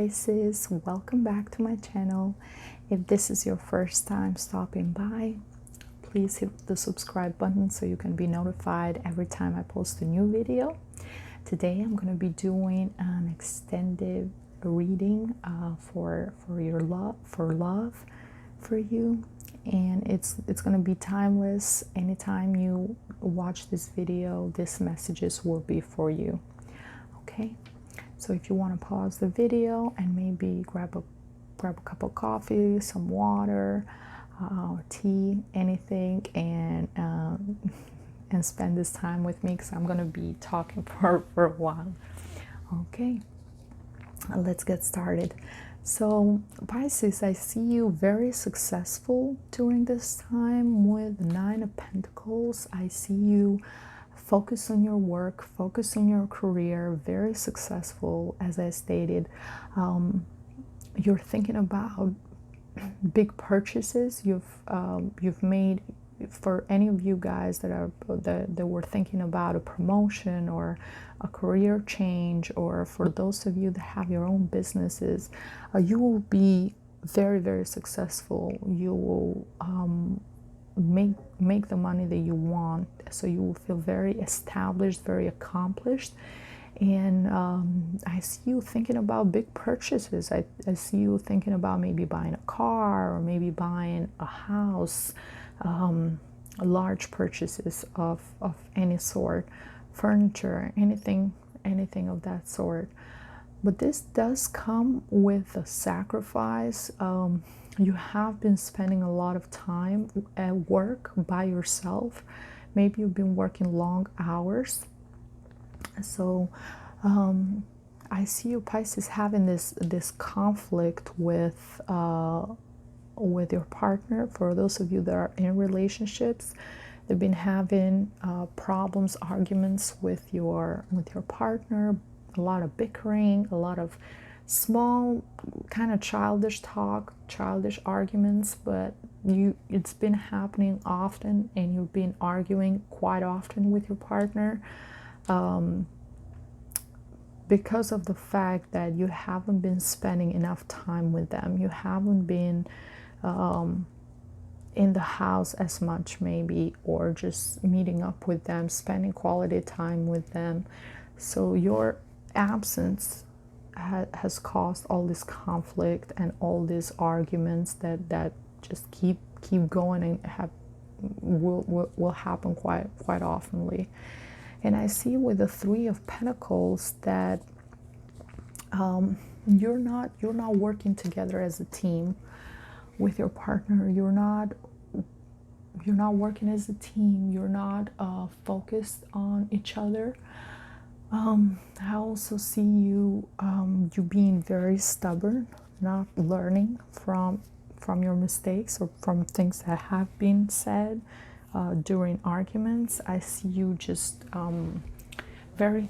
Pisces, welcome back to my channel. If this is your first time stopping by, please hit the subscribe button so you can be notified every time I post a new video. Today I'm going to be doing an extended reading for your love for you, and it's going to be timeless. Anytime you watch this video, these messages will be for you. Okay, so if you want to pause the video and maybe grab a cup of coffee, some water, tea, anything, and spend this time with me, because I'm gonna be talking for a while. Okay, let's get started. So Pisces, I see you very successful during this time with the Nine of Pentacles. I see you focus on your work, focus on your career, very successful. As I stated, you're thinking about big purchases you've made. For any of you guys that were thinking about a promotion or a career change, or for those of you that have your own businesses, you will be very, very successful. You will make the money that you want, so you will feel very established, very accomplished. And I see you thinking about big purchases. I see you thinking about maybe buying a car, or maybe buying a house, large purchases of any sort, furniture, anything of that sort. But this does come with a sacrifice. You have been spending a lot of time at work by yourself. Maybe you've been working long hours. So I see you, Pisces, having this conflict with your partner. For those of you that are in relationships, they've been having problems, arguments with your partner. A lot of bickering, a lot of small kind of childish talk, childish arguments, but it's been happening often, and you've been arguing quite often with your partner. Because of the fact that you haven't been spending enough time with them. You haven't been in the house as much, maybe, or just meeting up with them, spending quality time with them. So your absence has caused all this conflict and all these arguments that just keep going, and will happen quite oftenly. And I see with the Three of Pentacles that you're not working together as a team with your partner. You're not working as a team. You're not focused on each other. I also see you being very stubborn, not learning from your mistakes or from things that have been said during arguments. I see you just very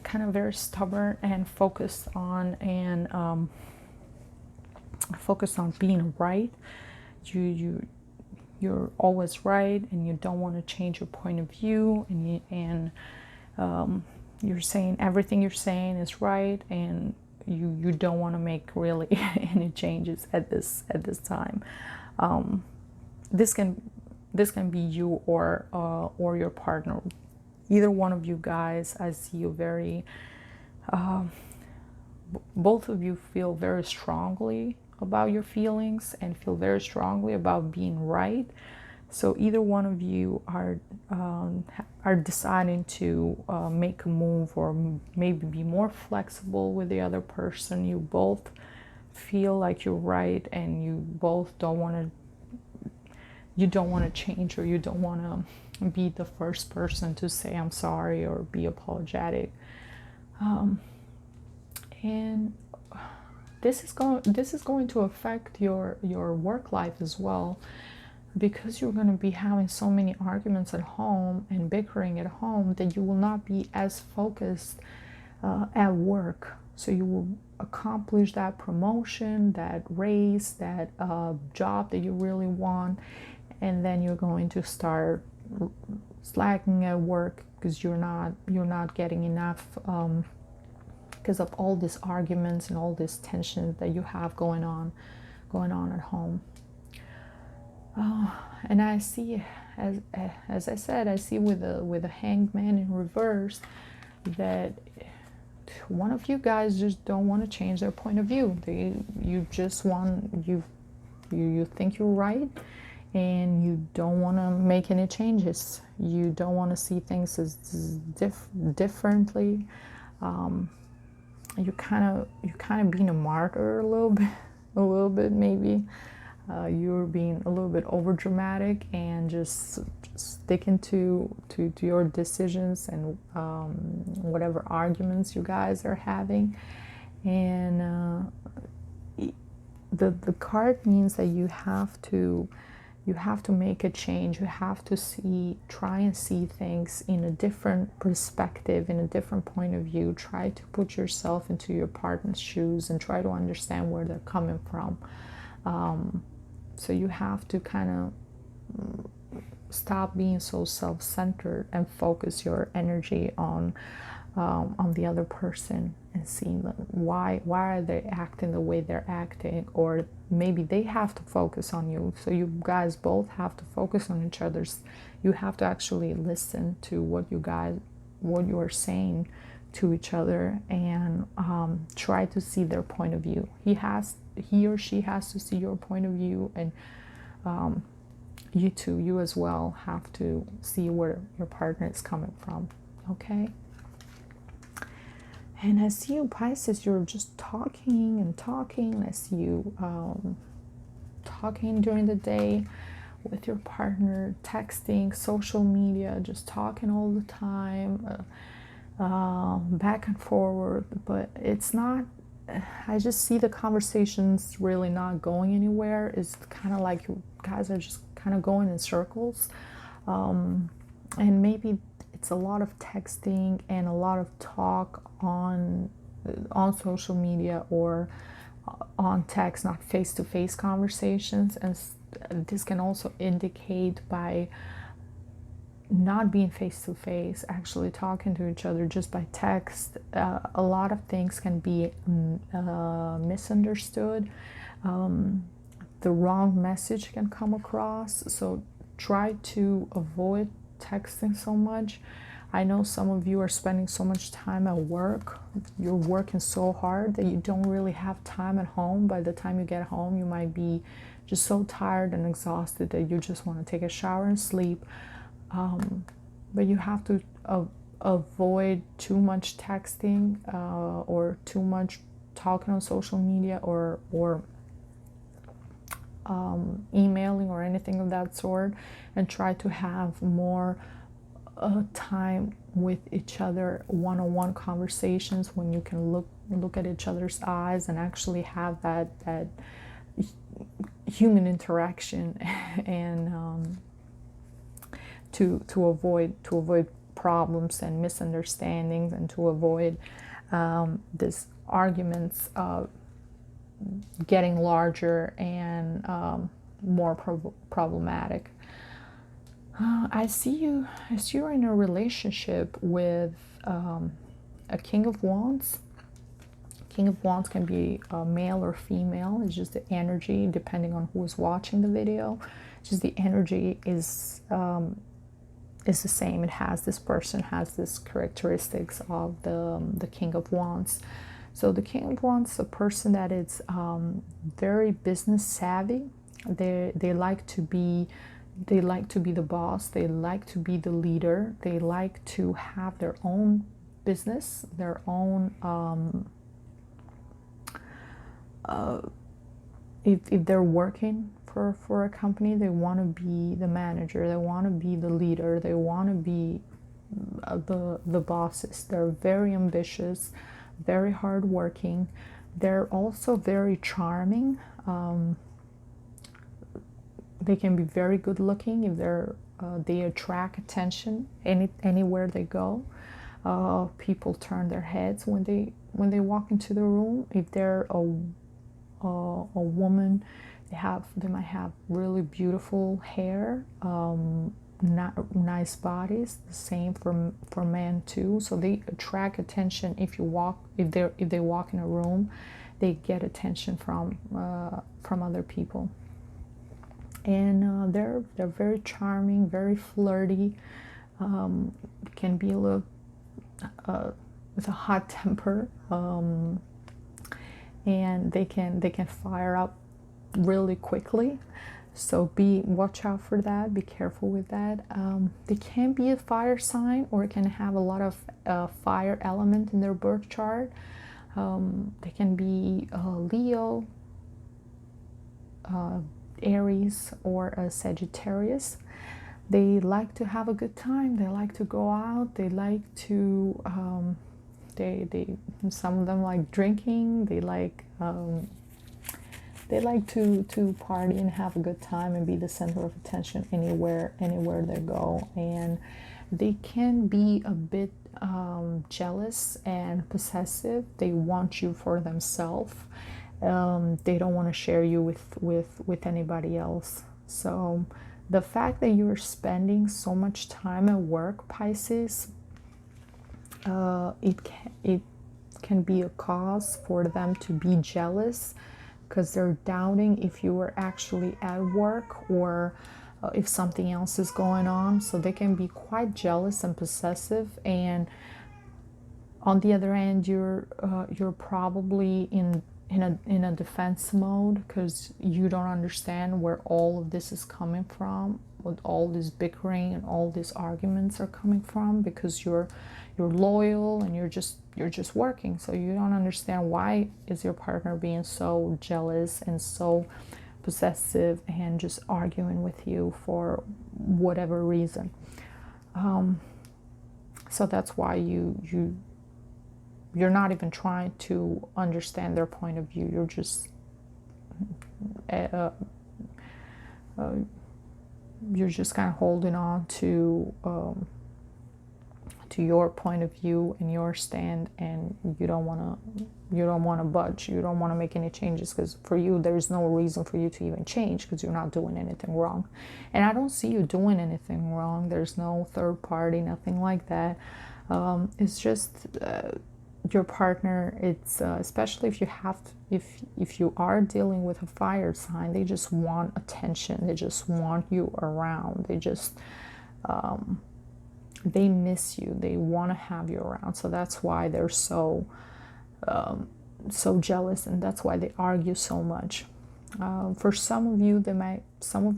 stubborn and focused on being right. You're always right, and you don't want to change your point of view, and you're saying everything you're saying is right, and you don't want to make really any changes at this time. This can be you or your partner. Either one of you guys. I see you very both of you feel very strongly about your feelings and feel very strongly about being right. So either one of you are deciding to make a move, or maybe be more flexible with the other person. You both feel like you're right, and you both don't want to change, or you don't want to be the first person to say I'm sorry or be apologetic. And this is going to affect your work life as well, because you're going to be having so many arguments at home and bickering at home, that you will not be as focused at work. So you will accomplish that promotion, that raise, that job that you really want, and then you're going to start slacking at work because you're not getting enough because of all these arguments and all this tension that you have going on at home. And I see, as I said, I see with the Hanged Man in reverse that one of you guys just don't want to change their point of view. You just want, you think you're right, and you don't want to make any changes. You don't want to see things as differently. You're kind of being a martyr a little bit maybe. You're being a little bit over dramatic and just sticking to your decisions and whatever arguments you guys are having. And the card means that you have to make a change. You have to try and see things in a different perspective, in a different point of view. Try to put yourself into your partner's shoes and try to understand where they're coming from. So you have to kind of stop being so self-centered and focus your energy on the other person and seeing why are they acting the way they're acting, or maybe they have to focus on you. So you guys both have to focus on each other's. You have to actually listen to what you are saying to each other, and try to see their point of view. He or she has to see your point of view, and you as well have to see where your partner is coming from. Okay? And I see you, Pisces, you're just talking and talking. I see you talking during the day with your partner, texting, social media, just talking all the time, back and forward. But it's not, I just see the conversations really not going anywhere. It's kind of like you guys are just kind of going in circles. And maybe it's a lot of texting and a lot of talk on social media or on text, not face-to-face conversations. And this can also indicate by not being face-to-face, actually talking to each other just by text. A lot of things can be misunderstood. The wrong message can come across. So try to avoid texting so much. I know some of you are spending so much time at work. You're working so hard that you don't really have time at home. By the time you get home, you might be just so tired and exhausted that you just want to take a shower and sleep. But you have to avoid too much texting or too much talking on social media or emailing or anything of that sort, and try to have more time with each other, one-on-one conversations when you can look at each other's eyes and actually have that human interaction, and to avoid problems and misunderstandings, and to avoid this arguments getting larger and more problematic. I see you're in a relationship with a King of Wands. King of Wands can be male or female. It's just the energy, depending on who is watching the video. Just the energy is the same. This person has this characteristics of the King of Wands. So the King of Wands is a person that is very business savvy. They like to be the boss. They like to be the leader. They like to have their own business, their own. If they're working for a company, they want to be the manager. They want to be the leader. They want to be the bosses. They're very ambitious, very hardworking. They're also very charming. They can be very good looking if they attract attention anywhere they go. People turn their heads when they walk into the room. If they're a woman, they might have really beautiful hair. not nice bodies. The same for men too. So they attract attention. If they walk in a room, they get attention from other people. And they're very charming, very flirty. Can be a little with a hot temper, and they can fire up really quickly. So watch out for that. Be careful with that. They can be a fire sign, or can have a lot of fire element in their birth chart. They can be Leo, Aries, or a Sagittarius. They like to have a good time. They like to go out. They like to some of them like drinking. They like to party and have a good time and be the center of attention anywhere they go. And they can be a bit jealous and possessive. They want you for themselves. They don't want to share you with anybody else. So the fact that you're spending so much time at work, Pisces, it can be a cause for them to be jealous, because they're doubting if you were actually at work, or if something else is going on. So they can be quite jealous and possessive. And on the other end, you're probably in a defense mode, because you don't understand where all of this is coming from, what all this bickering and all these arguments are coming from, because you're loyal and you're just working. So you don't understand why is your partner being so jealous and so possessive and just arguing with you for whatever reason. So that's why you're not even trying to understand their point of view. You're just kind of holding on to your point of view and your stand, and you don't want to budge. You don't want to make any changes, because for you there's no reason for you to even change, because you're not doing anything wrong. And I don't see you doing anything wrong. There's no third party, nothing like that. It's just your partner. It's especially if you are dealing with a fire sign, they just want attention. They just want you around. They just they miss you. They want to have you around. So that's why they're so jealous, and that's why they argue so much. For some of you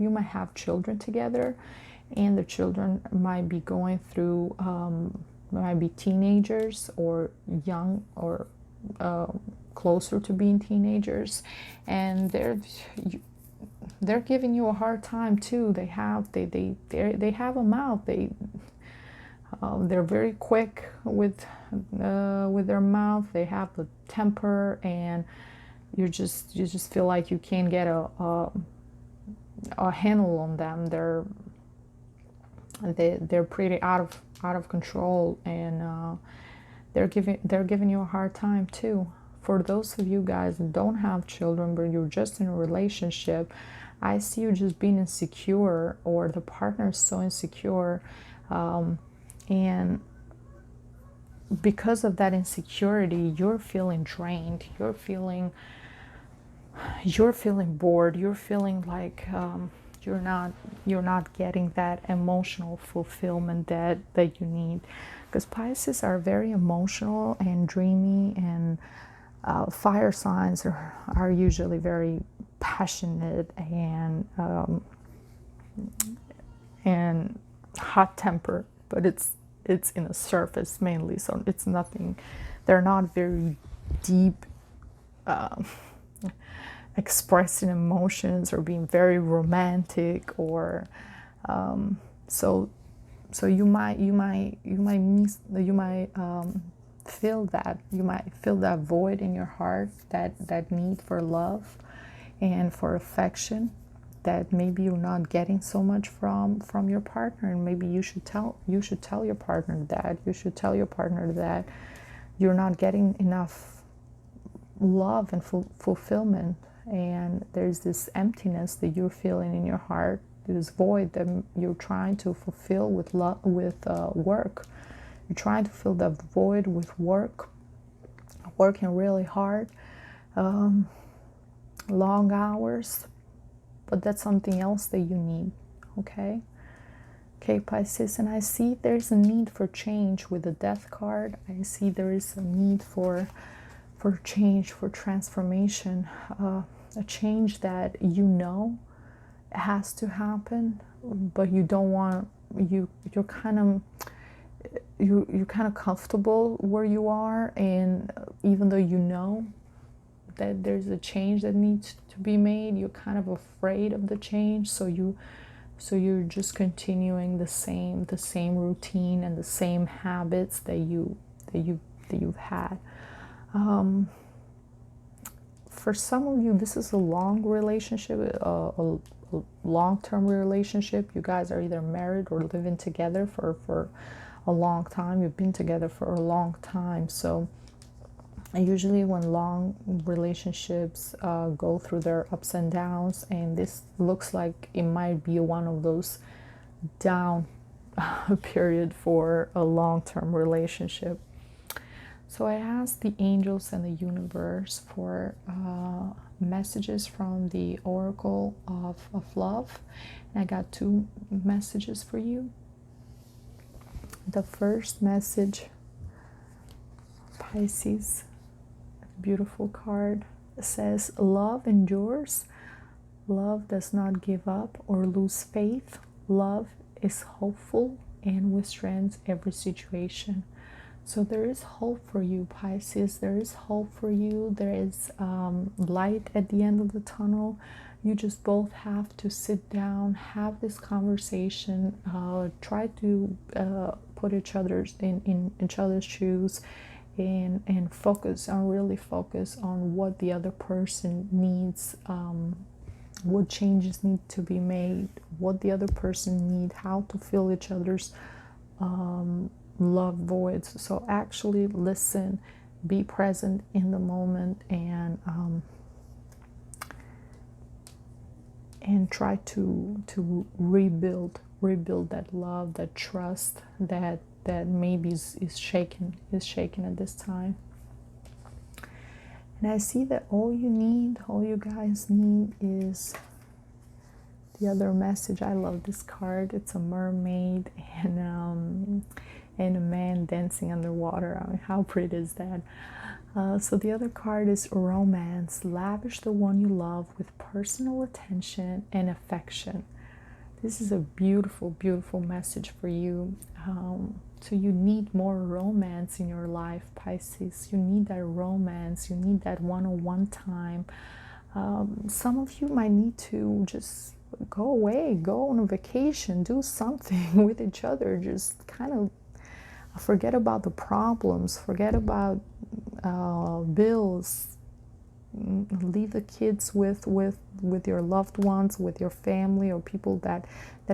might have children together, and the children might be going through might be teenagers, or young, or closer to being teenagers, and they're giving you a hard time too. They have a mouth. They're very quick with their mouth. They have the temper, and you just feel like you can't get a handle on them. They're pretty out of control, and they're giving you a hard time too. For those of you guys that don't have children, but you're just in a relationship, I see you just being insecure, or the partner is so insecure. And because of that insecurity, you're feeling drained. You're feeling bored. You're feeling like you're not getting that emotional fulfillment that you need. Because Pisces are very emotional and dreamy, and fire signs are usually very passionate and hot tempered, but it's in the surface mainly. So it's nothing. They're not very deep, expressing emotions or being very romantic, or so you might feel that void in your heart, that need for love and for affection, that maybe you're not getting so much from your partner. And maybe you should tell your partner that. You should tell your partner that you're not getting enough love and fulfillment, and there's this emptiness that you're feeling in your heart, this void that you're trying to fulfill with work. You're trying to fill that void with work, working really hard, long hours, but that's something else that you need. Okay. Okay, Pisces, and I see there's a need for change with the Death card. I see there is a need for change, for transformation, a change that you know has to happen, but you don't want, you're kind of you're kind of comfortable where you are, and even though you know that there's a change that needs to be made, you're kind of afraid of the change, so you're just continuing the same routine and the same habits that you've had. For some of you, this is a long relationship, a long-term relationship. You guys are either married or living together for a long time. You've been together for a long time. So usually when long relationships go through their ups and downs, and this looks like it might be one of those down period for a long-term relationship. So I asked the angels and the universe for messages from the Oracle of Love, and I got 2 messages for you. The first message, Pisces, beautiful card, says, love endures, love does not give up or lose faith, love is hopeful and withstands every situation. So there is hope for you, Pisces. There is hope for you. There is light at the end of the tunnel. You just both have to sit down, have this conversation, try to put each other's in each other's shoes, and focus on, really focus on what the other person needs, what changes need to be made, what the other person needs, how to fill each other's love voids. So actually listen, be present in the moment, and try to rebuild that love, that trust that maybe is shaken at this time. And I see that all you guys need is the other message. I love this card. It's a mermaid and a man dancing underwater. I mean, how pretty is that? So the other card is romance. Lavish the one you love with personal attention and affection. This is a beautiful, beautiful message for you. So you need more romance in your life, Pisces. You need that romance. You need that one-on-one time. Some of you might need to just go away, go on a vacation, do something with each other. Just kind of forget about the problems, forget about bills. Leave the kids with your loved ones, with your family, or people that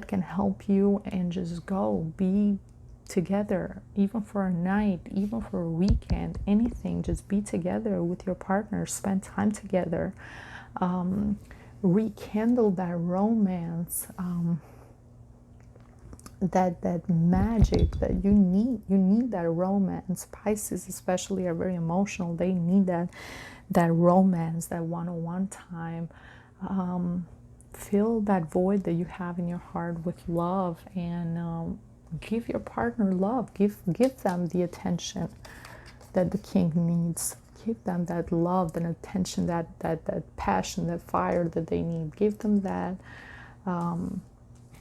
can help you, and just go be together, even for a night, even for a weekend, anything. Just be together with your partner, spend time together, rekindle that romance, that magic that you need that romance. Pisces especially are very emotional. They need that romance, that one-on-one time. Fill that void that you have in your heart with love, and give your partner love. Give them the attention that the king needs. Give them that love, that attention, that passion, that fire that they need. Give them that.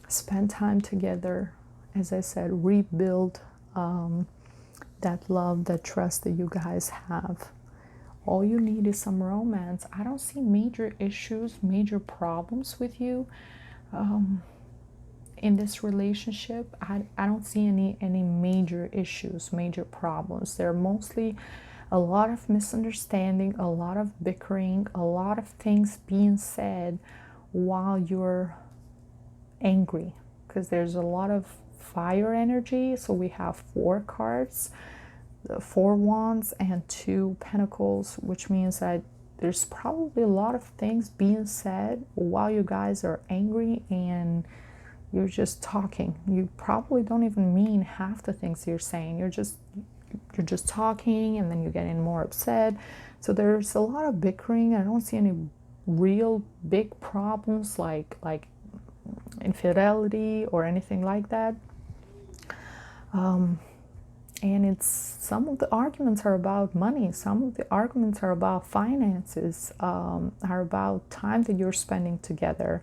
Spend time together. As I said, rebuild that love, that trust that you guys have. All you need is some romance. I don't see major issues, major problems with you in this relationship. I don't see any major issues, major problems. There are mostly a lot of misunderstanding, a lot of bickering, a lot of things being said while you're angry, because there's a lot of fire energy. So we have 4 cards, the 4 wands and 2 pentacles, which means that there's probably a lot of things being said while you guys are angry and you're just talking. You probably don't even mean half the things you're saying. You're just talking, and then you're getting more upset. So there's a lot of bickering. I don't see any real big problems like infidelity or anything like that. And it's, some of the arguments are about money, some of the arguments are about finances, are about time that you're spending together.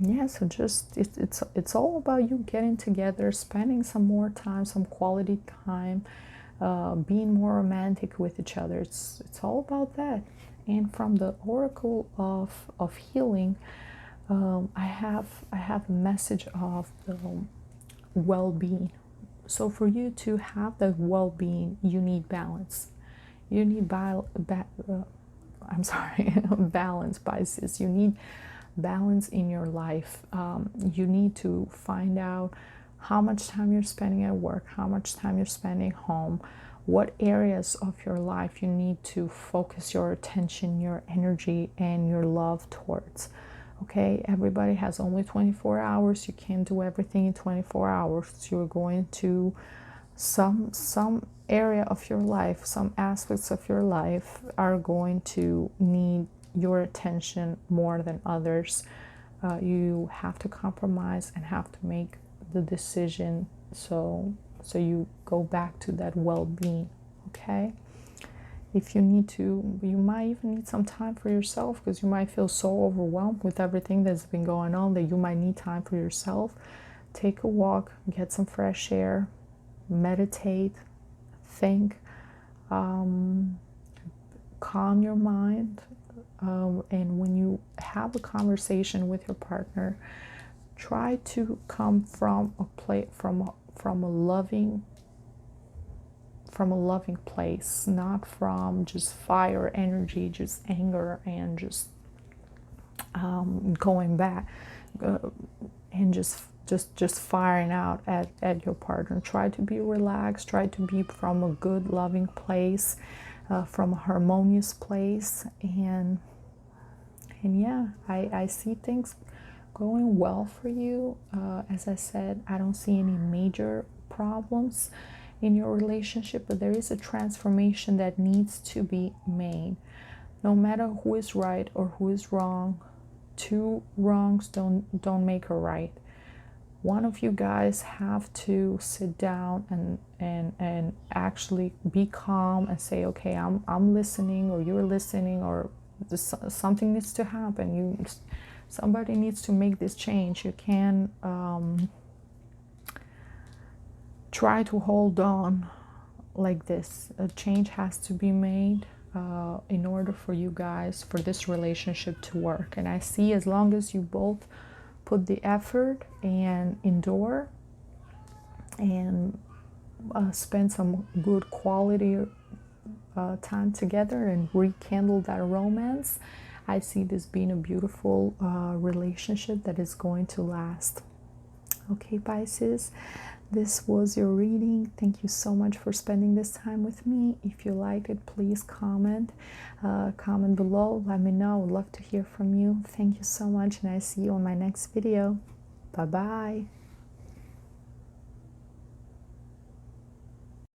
Yeah, so just it's all about you getting together, spending some more time, some quality time, being more romantic with each other. It's all about that. And from the oracle of healing, I have a message of the well-being. So for you to have that well-being, you need balance. You need balance, Pisces. You need balance in your life. You need to find out how much time you're spending at work, how much time you're spending home, what areas of your life you need to focus your attention, your energy, and your love towards. Okay, everybody has only 24 hours. You can't do everything in 24 hours. You're going to some area of your life, some aspects of your life are going to need your attention more than others. You have to compromise and have to make the decision so you go back to that well-being. Okay, if you need to, you might even need some time for yourself, because you might feel so overwhelmed with everything that's been going on that you might need time for yourself. Take a walk, get some fresh air, meditate, think, calm your mind, and when you have a conversation with your partner, try to come from a from a loving place, not from just fire energy, just anger, and just going back and just firing out at your partner. Try to be relaxed. Try to be from a good, loving place, from a harmonious place, and yeah, I see things going well for you. As I said, I don't see any major problems in your relationship, but there is a transformation that needs to be made. No matter who is right or who is wrong, two wrongs don't make a right. One of you guys have to sit down and actually be calm and say, okay, I'm listening, or you're listening, or something needs to happen. Somebody needs to make this change. You can try to hold on like this. A change has to be made in order for you guys, for this relationship to work. And I see, as long as you both put the effort and endure and spend some good quality time together and rekindle that romance, I see this being a beautiful relationship that is going to last. Okay, Pisces, this was your reading. Thank you so much for spending this time with me. If you liked it, please comment below. Let me know. I would love to hear from you. Thank you so much, and I see you on my next video. Bye bye.